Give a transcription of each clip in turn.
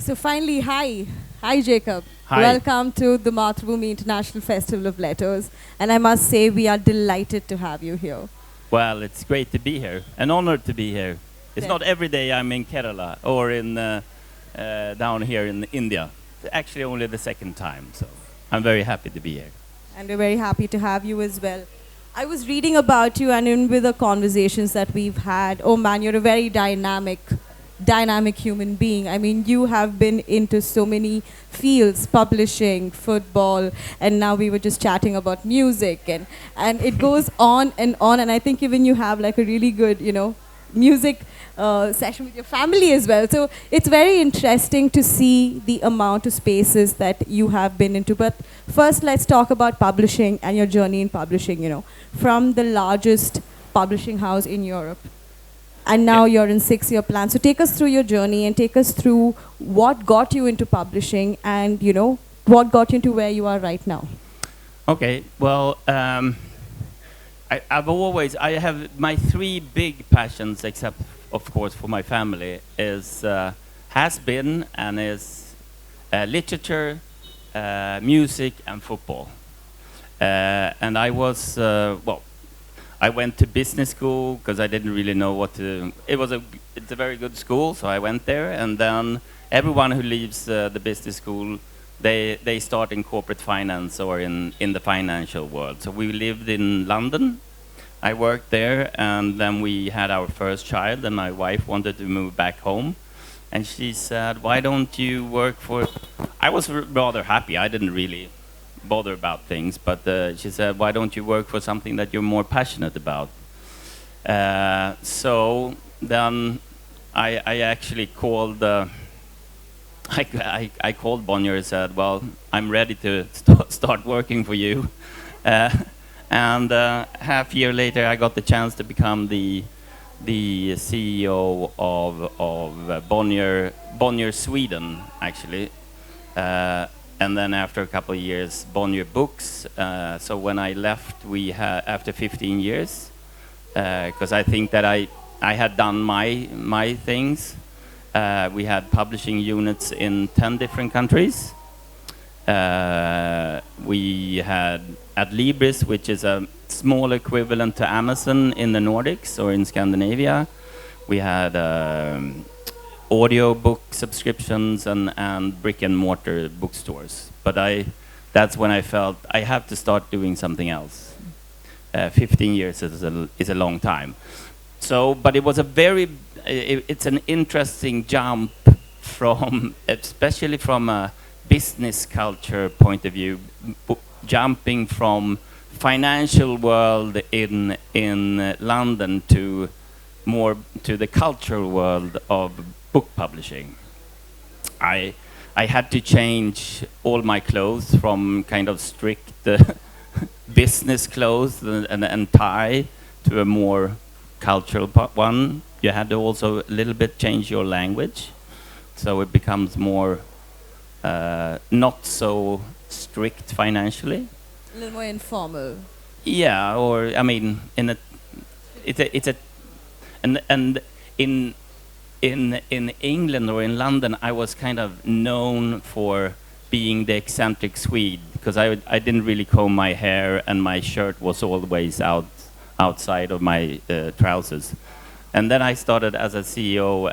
So finally, hi. Hi, Jacob. Hi. Welcome to the Mathrubhumi International Festival of Letters. And I must say, we are delighted to have you here. Well, it's great to be here. An honor to be here. It's not every day I'm in Kerala or in down here in India. It's actually only the second time, so I'm very happy to be here. And we're very happy to have you as well. I was reading about you and in with the conversations that we've had. Oh man, you're a very dynamic human being. I mean, you have been into so many fields, publishing, football, and now we were just chatting about music, and it goes on and on. And I think even you have like a really good, music session with your family as well. So it's very interesting to see the amount of spaces that you have been into. But first, let's talk about publishing and your journey in publishing, from the largest publishing house in Europe. And now you're in 6-year plan. So take us through your journey and take us through what got you into publishing and, what got you into where you are right now. Okay, well, I have my three big passions, except of course for my family, has been and is literature, music, and football. And I was I went to business school because I didn't really know what to. It's a very good school, so I went there. And then everyone who leaves the business school, they start in corporate finance or in the financial world. So we lived in London. I worked there, and then we had our first child, and my wife wanted to move back home. And she said, "Why don't you work for?" I was rather happy. I didn't really bother about things, but she said, "Why don't you work for something that you're more passionate about?" So then I actually called. I called Bonnier and said, "Well, I'm ready to start working for you." And half year later, I got the chance to become the CEO of Bonnier Sweden, actually. And then after a couple of years, Bonnier Books. So when I left, after 15 years, because I think that I had done my things. We had publishing units in 10 different countries. We had Adlibris, which is a small equivalent to Amazon in the Nordics or in Scandinavia. We had audio book subscriptions and brick and mortar bookstores. But that's when I felt I have to start doing something else. 15 years is a long time. So, but it was it's an interesting jump especially from a business culture point of view, jumping from financial world in London to the cultural world of book publishing. I had to change all my clothes from kind of strict business clothes and tie to a more cultural one. You had to also a little bit change your language, so it becomes more not so strict financially. A little more informal. Yeah, or I mean, and in England or in London, I was kind of known for being the eccentric Swede because I didn't really comb my hair and my shirt was always outside of my trousers. And then I started as a CEO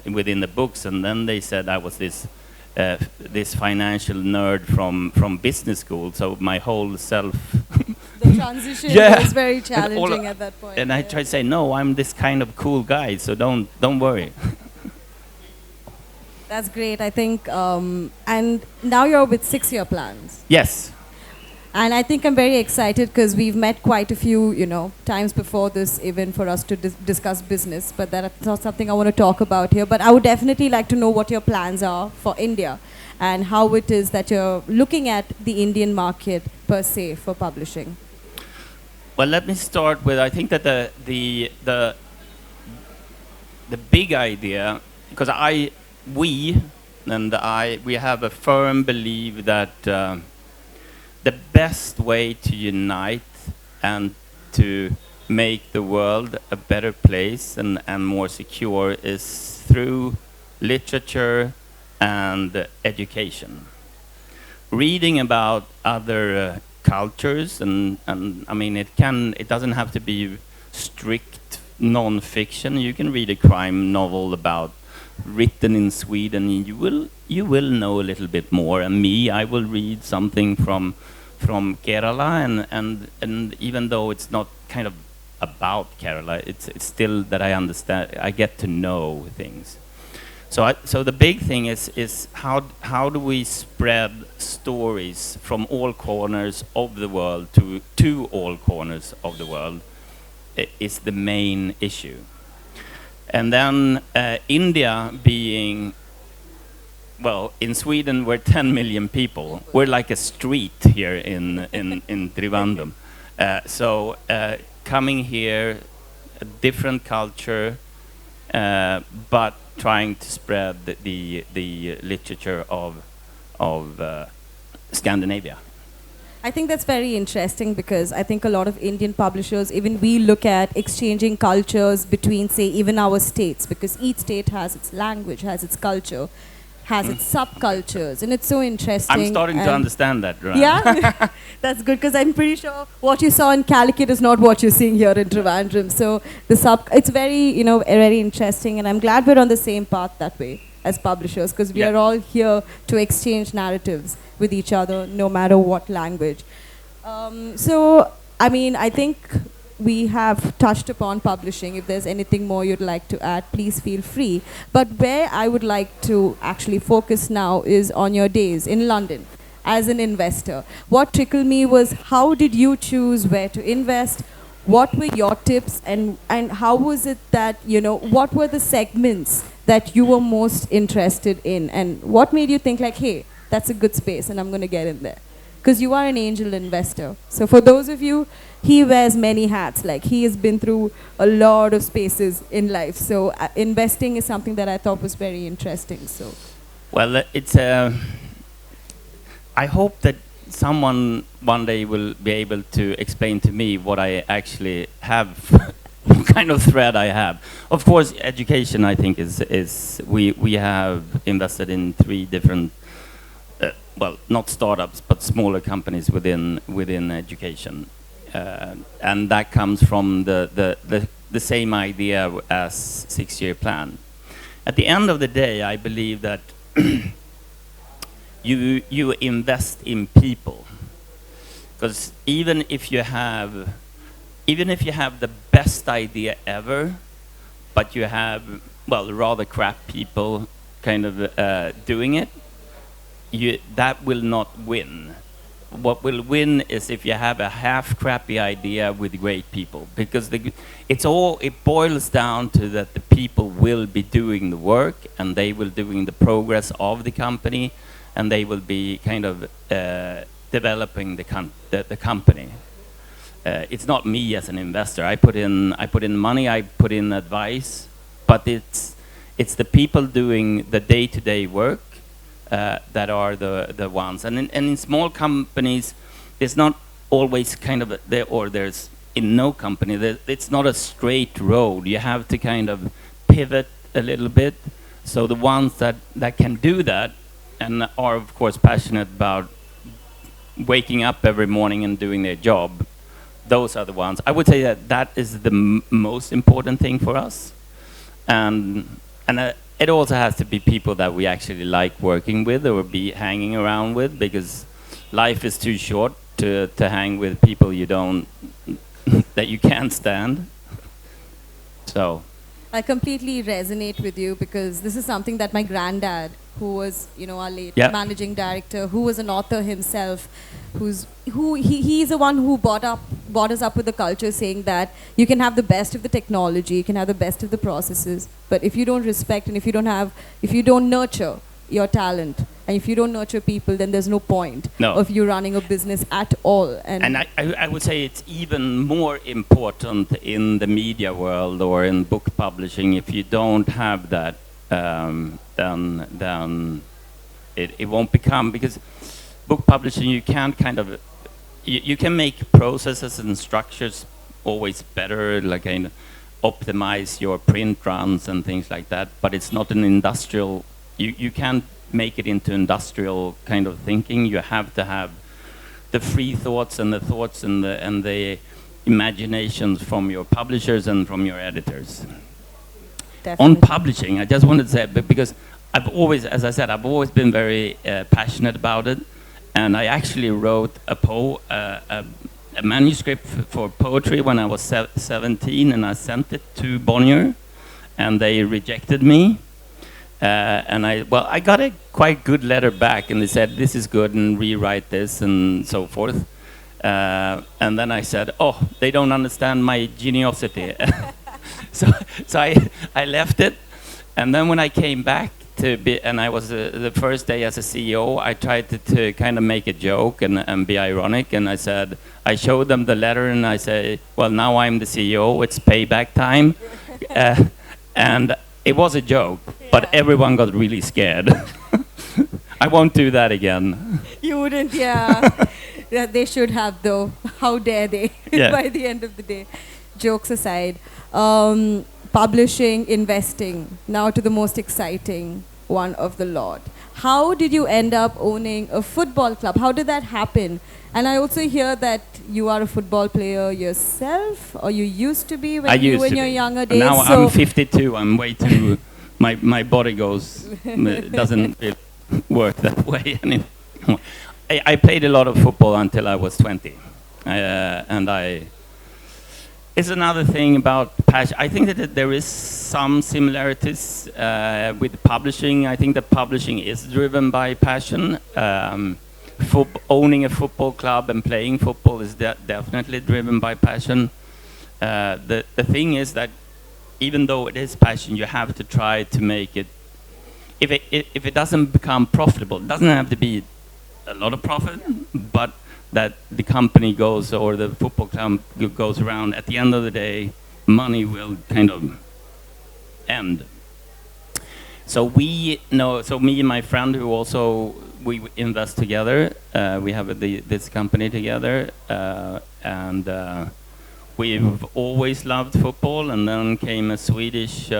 within the books, and then they said I was this financial nerd from business school. So my whole self. The transition was very challenging at that point. And I tried to say, no, I'm this kind of cool guy, so don't worry. That's great, I think. And now you're with 6-year plans. Yes. And I think I'm very excited because we've met quite a few, times before this even for us to discuss business. But that's not something I want to talk about here. But I would definitely like to know what your plans are for India and how it is that you're looking at the Indian market per se for publishing. Well, let me start with, I think that the big idea, because we have a firm belief that the best way to unite and to make the world a better place and more secure is through literature, and education. Reading about other cultures, and I mean, it doesn't have to be strict non-fiction. You can read a crime novel about written in Sweden, and you will know a little bit more. And me, I will read something from Kerala, and even though it's not kind of about Kerala, it's still that I understand. I get to know things. So the big thing is how do we spread stories from all corners of the world to all corners of the world is the main issue. And then India being, well, in Sweden we're 10 million people. We're like a street here in Trivandrum. So coming here, a different culture, but trying to spread the literature of Scandinavia. I think that's very interesting because I think a lot of Indian publishers, even we look at exchanging cultures between, say, even our states, because each state has its language, has its culture, has its subcultures, and it's so interesting. I'm starting to understand that, right? Yeah, that's good because I'm pretty sure what you saw in Calicut is not what you're seeing here in Trivandrum. So it's very, very interesting, and I'm glad we're on the same path that way as publishers, because we are all here to exchange narratives with each other, no matter what language. So, I mean, I think we have touched upon publishing. If there's anything more you'd like to add, please feel free. But where I would like to actually focus now is on your days in London as an investor. What trickled me was, how did you choose where to invest? What were your tips, and how was it that, what were the segments that you were most interested in, and what made you think like, hey, that's a good space and I'm going to get in there? Because you are an angel investor. So for those of you, he wears many hats. Like, he has been through a lot of spaces in life. So investing is something that I thought was very interesting. So, well, I hope that someone one day will be able to explain to me what I actually have, what kind of thread I have. Of course, education, I think, is we have invested in 3 different, well, not startups, but smaller companies within education, and that comes from the same idea as 6-year plan. At the end of the day, I believe that you invest in people, because even if you have the best idea ever, but you have, well, rather crap people kind of doing it, that will not win. What will win is if you have a half crappy idea with great people, because it boils down to that the people will be doing the work, and they will doing the progress of the company, and they will be kind of developing the company. It's not me as an investor. I put in money, I put in advice, but it's the people doing the day-to-day work that are the ones. And in small companies, there's not always kind of there's in no company, it's not a straight road. You have to kind of pivot a little bit. So the ones that can do that and are, of course, passionate about waking up every morning and doing their job, those are the ones. I would say that is the most important thing for us. And it also has to be people that we actually like working with or be hanging around with, because life is too short to hang with people that you can't stand. So I completely resonate with you, because this is something that my granddad, who was, our late managing director, who was an author himself, he's the one who brought us up with the culture, saying that you can have the best of the technology, you can have the best of the processes, but if you don't respect and if you don't nurture your talent, and if you don't nurture people, then there's no point of you running a business at all. And I would say it's even more important in the media world or in book publishing. If you don't have that, then it won't become, because book publishing, you can't kind of, you can make processes and structures always better, like kind of optimize your print runs and things like that, but it's not an industrial, you can't make it into industrial kind of thinking. You have to have the free thoughts and the imaginations from your publishers and from your editors. Definitely. On publishing, I just wanted to say, because I've always, as I said, I've always been very passionate about it, and I actually wrote a manuscript for poetry when I was 17, and I sent it to Bonnier, and they rejected me. And I got a quite good letter back, and they said, this is good, and rewrite this, and so forth. And then I said, oh, they don't understand my geniosity. so I left it. And then when I came back and I was the first day as a CEO, I tried to kind of make a joke and be ironic. And I said, I showed them the letter, and I say, well, now I'm the CEO, it's payback time. And it was a joke, but everyone got really scared. I won't do that again. You wouldn't, yeah. Yeah, they should have, though. How dare they? Yeah. By the end of the day. Jokes aside, publishing, investing. Now to the most exciting one of the lot. How did you end up owning a football club? How did that happen? And I also hear that you are a football player yourself, or you used to be when you were in your younger days. Now I'm 52. I'm way too. My body doesn't really work that way anymore. I played a lot of football until I was 20, it's another thing about passion. I think that there is some similarities with publishing. I think that publishing is driven by passion. Owning a football club and playing football is definitely driven by passion. The thing is that even though it is passion, you have to try to make it. If it doesn't become profitable, it doesn't have to be a lot of profit, but that the company goes or the football club goes around. At the end of the day, money will kind of end. So me and my friend who also we invest together. We have this company together, and we've always loved football. And then came a Swedish,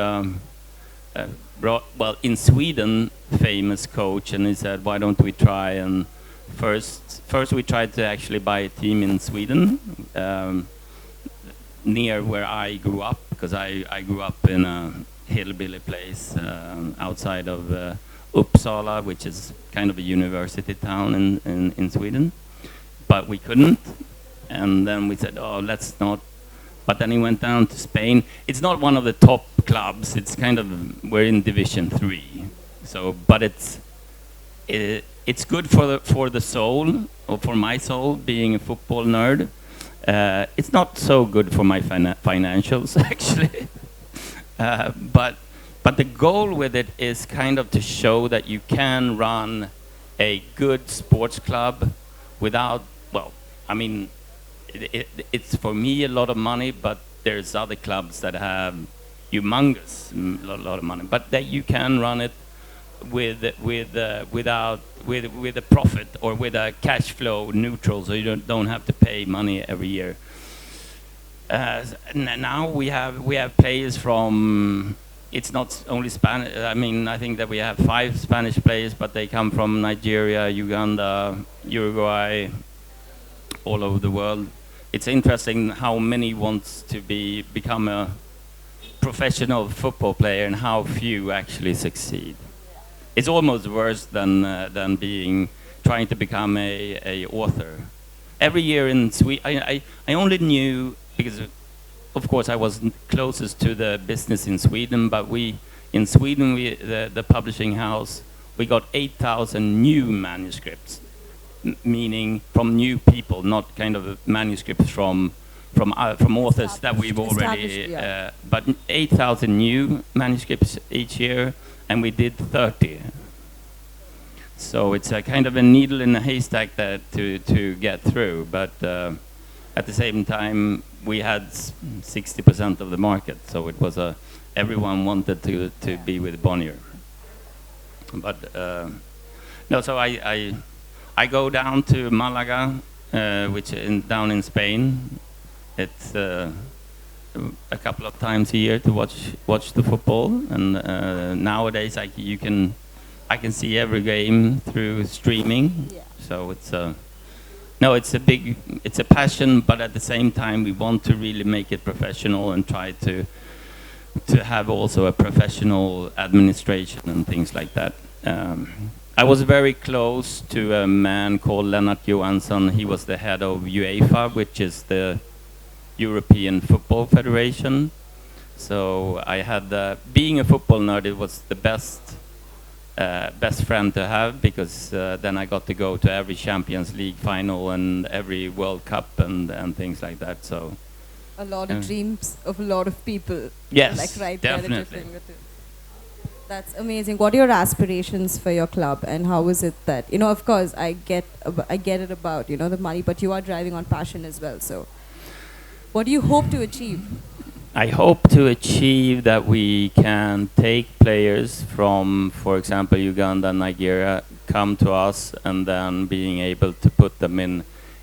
in Sweden, famous coach, and he said, "Why don't we try?" And first we tried to actually buy a team in Sweden, near where I grew up, because I grew up in a hillbilly place outside of Uppsala, which is kind of a university town in Sweden. But we couldn't, and then we said, oh, let's not. But then he went down to Spain. It's not one of the top clubs. It's kind of, we're in Division 3. So, but it's good for the soul, or for my soul, being a football nerd. It's not so good for my financials, actually. But the goal with it is kind of to show that you can run a good sports club without, well, I mean, it's for me a lot of money, but there's other clubs that have humongous lot of money, but that you can run it with a profit, or with a cash flow neutral, so you don't have to pay money every year. Now we have players from. It's not only Spanish. I mean, I think that we have 5 Spanish players, but they come from Nigeria, Uganda, Uruguay, all over the world. It's interesting how many wants to become a professional football player, and how few actually succeed. It's almost worse than trying to become a author. Every year in Sweden, I only knew, because of course I was closest to the business in Sweden, but in Sweden, the publishing house, we got 8,000 new manuscripts, meaning from new people, not kind of manuscripts from authors that we've already, but 8,000 new manuscripts each year, and we did 30. So it's a kind of a needle in a haystack to get through, but at the same time, we had 60% of the market, so it was everyone wanted to be with Bonnier. But no, so I go down to Malaga, which down in Spain. It's a couple of times a year to watch the football, and nowadays you can I can see every game through streaming. Yeah. So it's a no, it's a passion, but at the same time we want to really make it professional and try to have also a professional administration and things like that. I was very close to a man called Lennart Johansson. He was the head of UEFA, which is the European Football Federation. So I had, being a football nerd, it was the best friend to have, because then I got to go to every Champions League final and every World Cup and things like that. So a lot of dreams of a lot of people. yes, Like right definitely. there at your fingertips. That's amazing. What are your aspirations for your club, and how is it that, you know, of course I get it about, you know, the money, but you are driving on passion as well. So what do you hope to achieve? I hope to achieve that we can take players from, for example, Uganda and Nigeria, come to us, and then being able to put them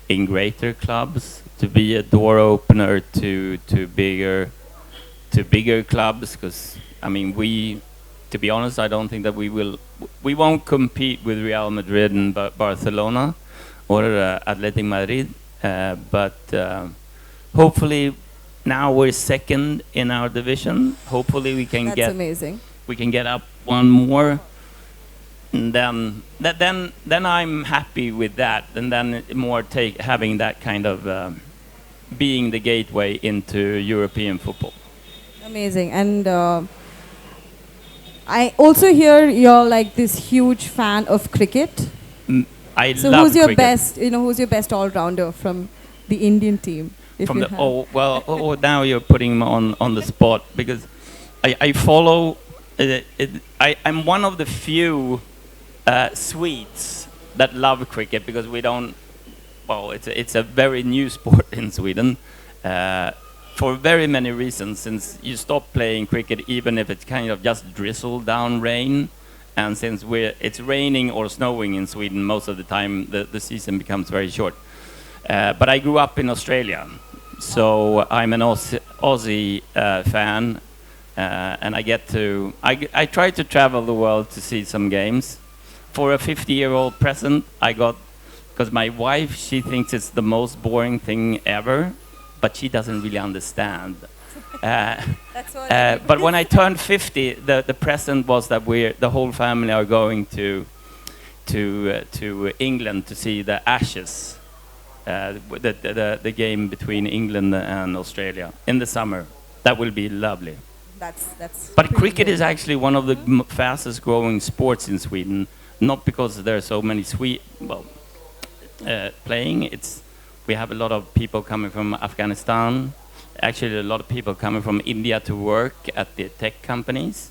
in greater clubs, to be a door opener to bigger clubs. Because I mean, to be honest, I don't think that we won't compete with Real Madrid and Barcelona or Athletic Madrid, but hopefully. Now we're second in our division. Hopefully we can That's amazing. We can get up one more, and then I'm happy with that. And then more having that kind of being the gateway into European football. Amazing. And I also hear you're like this huge fan of cricket. I So love who's your cricket. best? You know, who's your best all-rounder from the Indian team? If From you the have. now you're putting me on the spot, because I follow. I'm one of the few Swedes that love cricket, because we don't. Well, it's a very new sport in Sweden, for very many reasons. Since you stop playing cricket, even if it's kind of just drizzle down rain, and since it's raining or snowing in Sweden most of the time, the season becomes very short. But I grew up in Australia, so I'm an Aussie fan, and I try to travel the world to see some games. For a 50-year-old present, I got, because my wife, she thinks it's the most boring thing ever, but she doesn't really understand. That's what But when I turned 50, the present was that the whole family are going to England to see the Ashes. The game between England and Australia in the summer. That will be lovely. That's. But pretty cricket good. is actually one of the fastest growing sports in Sweden. Not because there are so many playing. We have a lot of people coming from Afghanistan. Actually, a lot of people coming from India to work at the tech companies.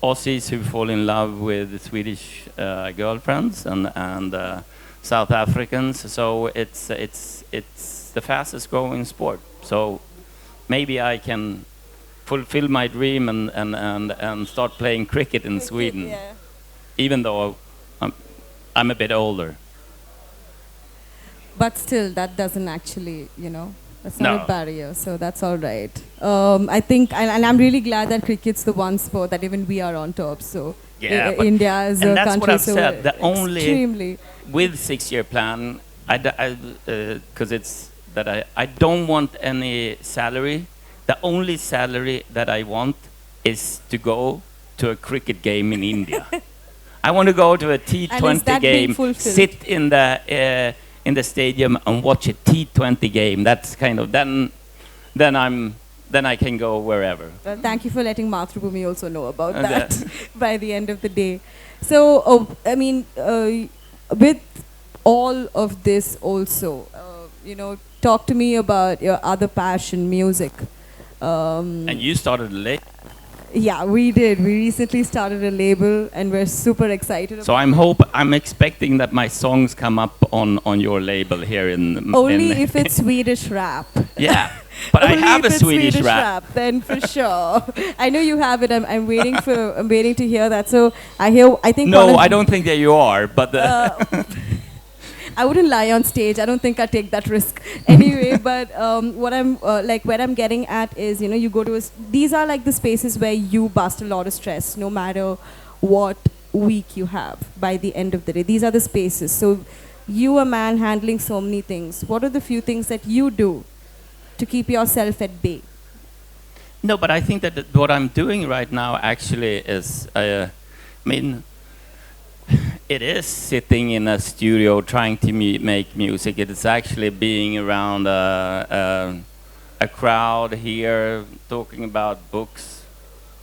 Aussies who fall in love with Swedish girlfriends and South Africans. So it's the fastest growing sport. So maybe I can fulfill my dream and start playing cricket in Sweden, Yeah. even though I'm a bit older. But still, that doesn't actually, you know, that's not No. a barrier. So that's all right. I think, and I'm really glad that cricket's the one sport that even we are on top. So Yeah, but- India is and a that's country what I've so said, the only- extremely. With 6-year plan, because it's that I don't want any salary. The only salary that I want is to go to a cricket game in India. I want to go to a T20 that being game, fulfilled? sit in the stadium and watch a T20 game. That's kind of then I can go wherever. Well, thank you for letting Mathrubhumi also know about And that by the end of the day. So, I mean, with all of this also, you know, talk to me about your other passion, music. And you started late, Yeah, we did. We recently started a label, and we're super excited. so I'm expecting that my songs come up on your label here in. Only in- if it's Swedish rap. Yeah, but I Only have if a it's Swedish rap. then for sure. I know you have it. I'm waiting to hear that. So I think. No, I don't think that you are, but I wouldn't lie on stage. I don't think I'd take that risk anyway. But what I'm where I'm getting at is, you know, you go to these are like the spaces where you bust a lot of stress, no matter week you have by the end of the day. These are the spaces. So you, a man handling so many things, what are the few things that you do to keep yourself at bay? No, but I think that what I'm doing right now actually is, I mean, it is sitting in a studio trying to make music. It is actually being around a crowd here talking about books.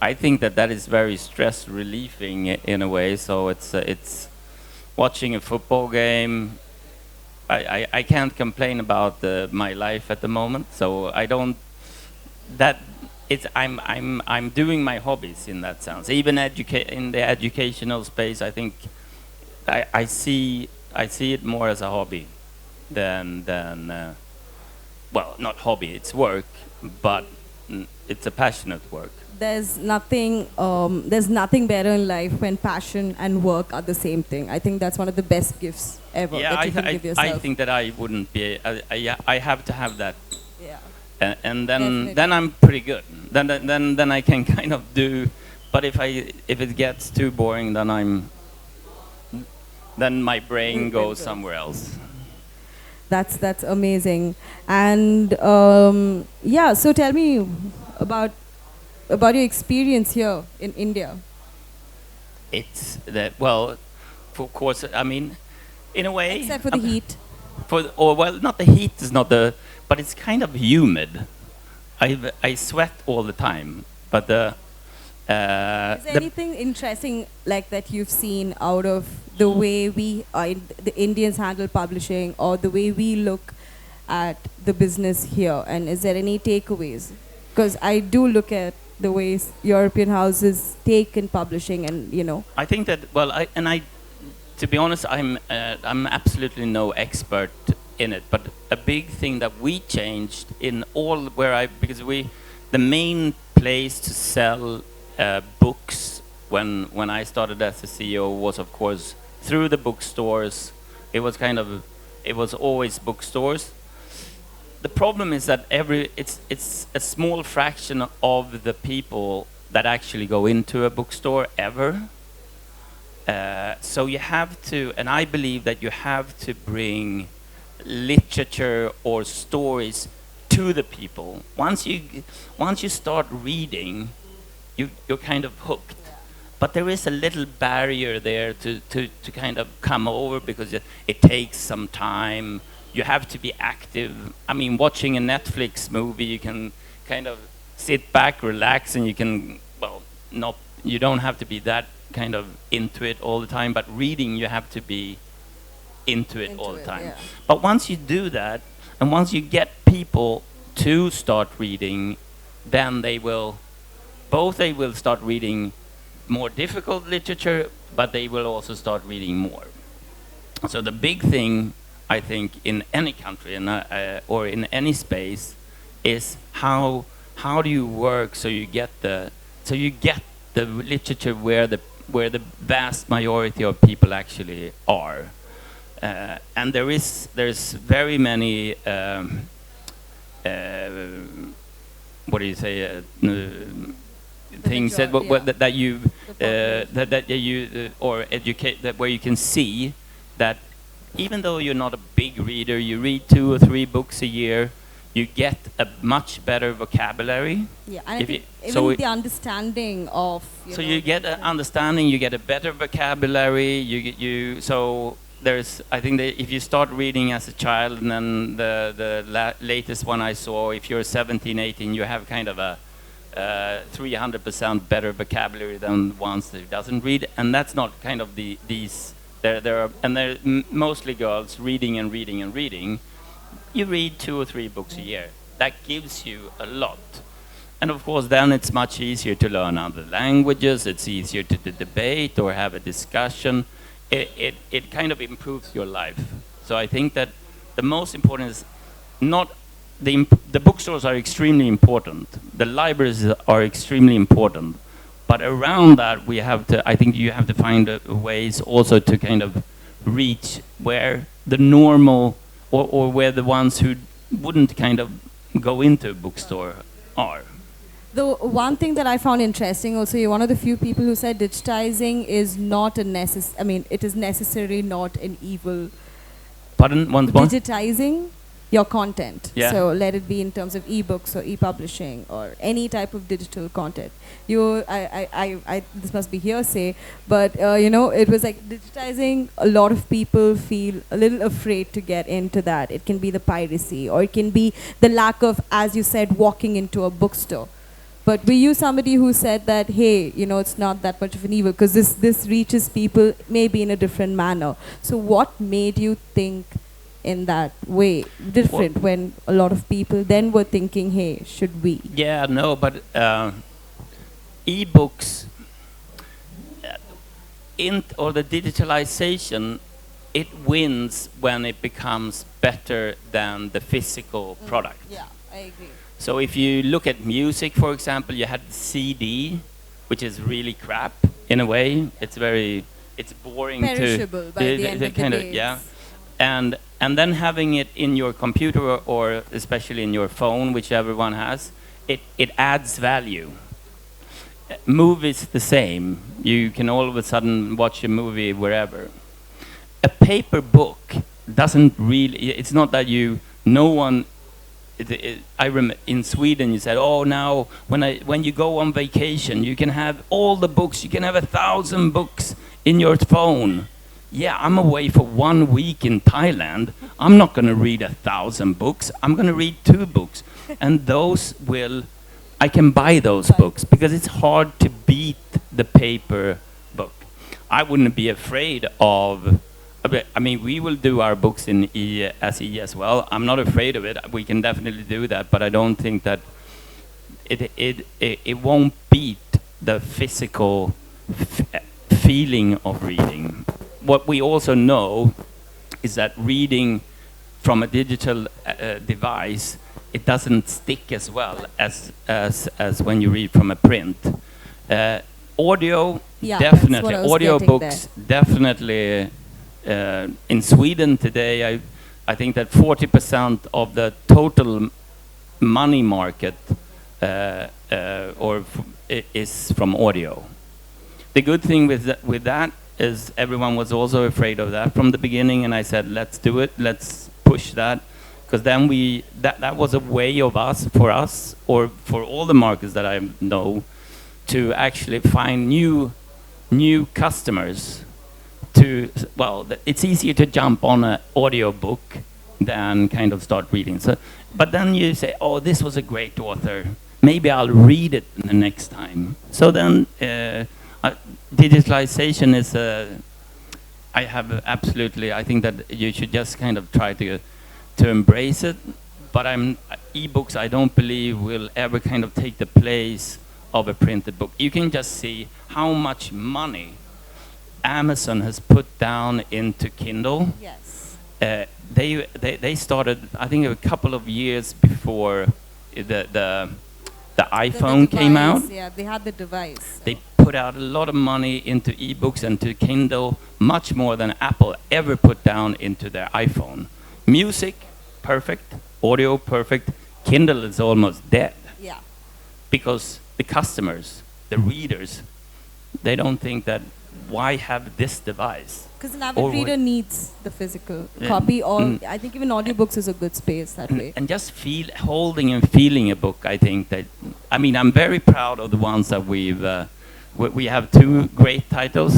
I think that that is very stress relieving in a way. So it's watching a football game. I can't complain about my life at the moment. So I don't. That it's I'm doing my hobbies in that sense. Even in the educational space, I think I see it more as a hobby than well, not hobby. It's work, but it's a passionate work. There's nothing better in life when passion and work are the same thing. I think that's one of the best gifts ever that you can give yourself. I think that I wouldn't be. I have to have that. Yeah. And Definitely. then I'm pretty good. Then I can kind of do. But if it gets too boring, then my brain goes somewhere else. That's amazing. And yeah, so tell me about your experience here in India. It's that, well, of course. I mean, in a way. Except for the heat. Well, not the heat is not the, but it's kind of humid. I sweat all the time, but Is there anything interesting like that you've seen out of the way the Indians handle publishing, or the way we look at the business here? And is there any takeaways? Because I do look at the ways European houses take in publishing, and I think that, well, to be honest, I'm absolutely no expert in it, but a big thing that we changed in all because the main place to sell books when I started as a CEO was, of course, through the bookstores. It was always bookstores. The problem is that it's a small fraction of the people that actually go into a bookstore ever. So you have to, and I believe that you have to bring literature or stories to the people. Once you start reading, you're kind of hooked. But there is a little barrier there to kind of come over, because it takes some time. You have to be active. I mean, watching a Netflix movie, you can kind of sit back, relax, and you can, well, you don't have to be that kind of into it all the time, but reading, you have to be into it all the time. Yeah. But once you do that, and once you get people to start reading, then they will start reading more difficult literature, but they will also start reading more. So the big thing, I think, in any country or in any space is how do you work so you get the literature where the vast majority of people actually are. And there's very many what do you say things that you or educate, that where you can see that even though you're not a big reader, you read 2 or 3 books a year, you get a much better vocabulary. Yeah, and even the understanding of. You get an understanding, you get a better vocabulary. So there's, I think that if you start reading as a child, and then the latest one I saw, if you're 17, 18, you have kind of a 300% better vocabulary than ones that doesn't read, and that's not kind of these. There are mostly girls reading and reading and reading. You read 2 or 3 books a year. That gives you a lot. And of course, then it's much easier to learn other languages. It's easier to debate or have a discussion. It kind of improves your life. So I think that the most important is not the bookstores are extremely important. The libraries are extremely important. But around that, I think you have to find ways also to kind of reach where the normal or where the ones who wouldn't kind of go into a bookstore are. The one thing that I found interesting also, you're one of the few people who said digitizing is not a I mean, it is necessarily not an evil. Pardon? One. Digitizing your content. Yeah. So let it be in terms of ebooks or e-publishing or any type of digital content. This must be hearsay, but it was like digitizing. A lot of people feel a little afraid to get into that. It can be the piracy, or it can be the lack of, as you said, walking into a bookstore. But were you somebody who said that, hey, it's not that much of an evil because this reaches people maybe in a different manner? So what made you think in that way different when a lot of people then were thinking, hey, should we? Yeah, no, but e-books or the digitalization, it wins when it becomes better than the physical product. Yeah, I agree. So if you look at music, for example, you had the CD, which is really crap in a way. It's boring. Perishable by the end of the day. Yeah. And then having it in your computer or especially in your phone, which everyone has, it adds value. Movies the same. You can all of a sudden watch a movie wherever. A paper book doesn't really. It's not that no one. I remember in Sweden you said, oh, now when you go on vacation you can have all the books. You can have 1,000 books in your phone. Yeah, I'm away for 1 week in Thailand. I'm not going to read 1,000 books. I'm going to read 2 books. And I can buy those books because it's hard to beat the paper book. I wouldn't be afraid of, I mean, we will do our books in E as well. I'm not afraid of it. We can definitely do that, but I don't think that it won't beat the physical feeling of reading. What we also know is that reading from a digital device, it doesn't stick as well as when you read from a print. Audio, definitely. Audio books, definitely. In Sweden today, I think that 40% of the total money market is from audio. The good thing with that is everyone was also afraid of that from the beginning, and I said, let's do it, let's push that, because then that was a way of for us, or for all the markets that I know, to actually find new customers. It's easier to jump on an audio book than kind of start reading. So, but then you say, oh, this was a great author. Maybe I'll read it the next time. So then digitalization is I think that you should just kind of try to embrace it. But ebooks, I don't believe will ever kind of take the place of a printed book. You can just see how much money Amazon has put down into Kindle. Yes. They started, I think, a couple of years before the iPhone came out. Yeah, they had the device. So. They put out a lot of money into ebooks and to Kindle, much more than Apple ever put down into their iPhone. Music, perfect. Audio, perfect. Kindle is almost dead. Yeah. Because the customers, the readers, they don't think that, why have this device? Because an avid reader needs the physical copy, or I think even audiobooks is a good space that way. And just holding and feeling a book, I think that, I'm very proud of the ones that we have 3 great titles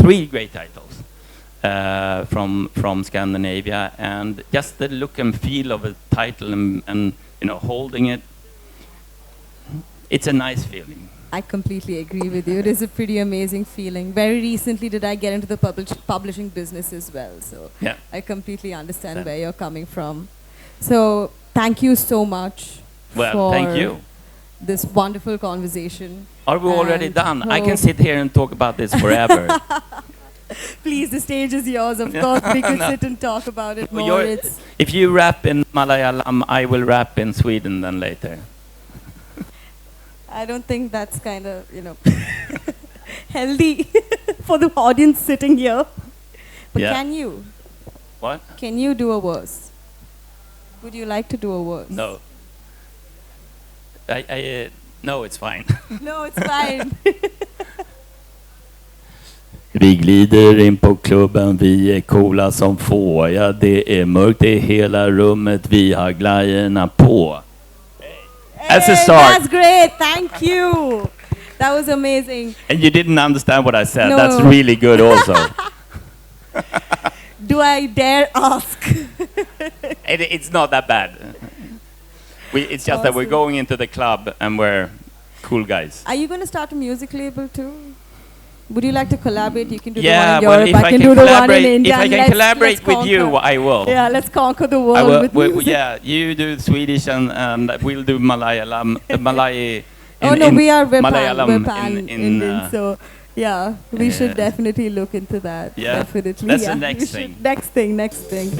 from Scandinavia, and just the look and feel of a title and holding it, it's a nice feeling. I completely agree with you. It is a pretty amazing feeling. Very recently did I get into the publishing business as well. So yeah. I completely understand where you're coming from. So thank you so much thank you. This wonderful conversation. Are we already done? I can sit here and talk about this forever. Please, the stage is yours. Of course, we could sit and talk about it more. If you rap in Malayalam, I will rap in Sweden then later. I don't think that's kind of, healthy for the audience sitting here. But can you? What? Can you do a verse? Would you like to do a verse? No. No, it's fine. No, it's fine. Vi glider in på klubben, vi är coola som få. Ja, det är mörkt i hela rummet, vi har glajjorna på. As a start. That's great, thank you. That was amazing. And you didn't understand what I said. No. That's really good also. Do I dare ask? It's not that bad. It's just that we're Awesome. going into the club and we're cool guys. Are you going to start a music label too? Would you like to collaborate? You can do Yeah, the well, one in if Europe. I I can can do the one in collaborate, India. if I and can let's collaborate with you, conquer. I will. Yeah, let's conquer the I world will. with music. Yeah, you do Swedish and we'll do Malayalam. Malay. We are Malayalam we're pan Indian, so yeah, we should yeah. definitely look into that. Yeah, Definitely. that's yeah. the next thing. Next thing.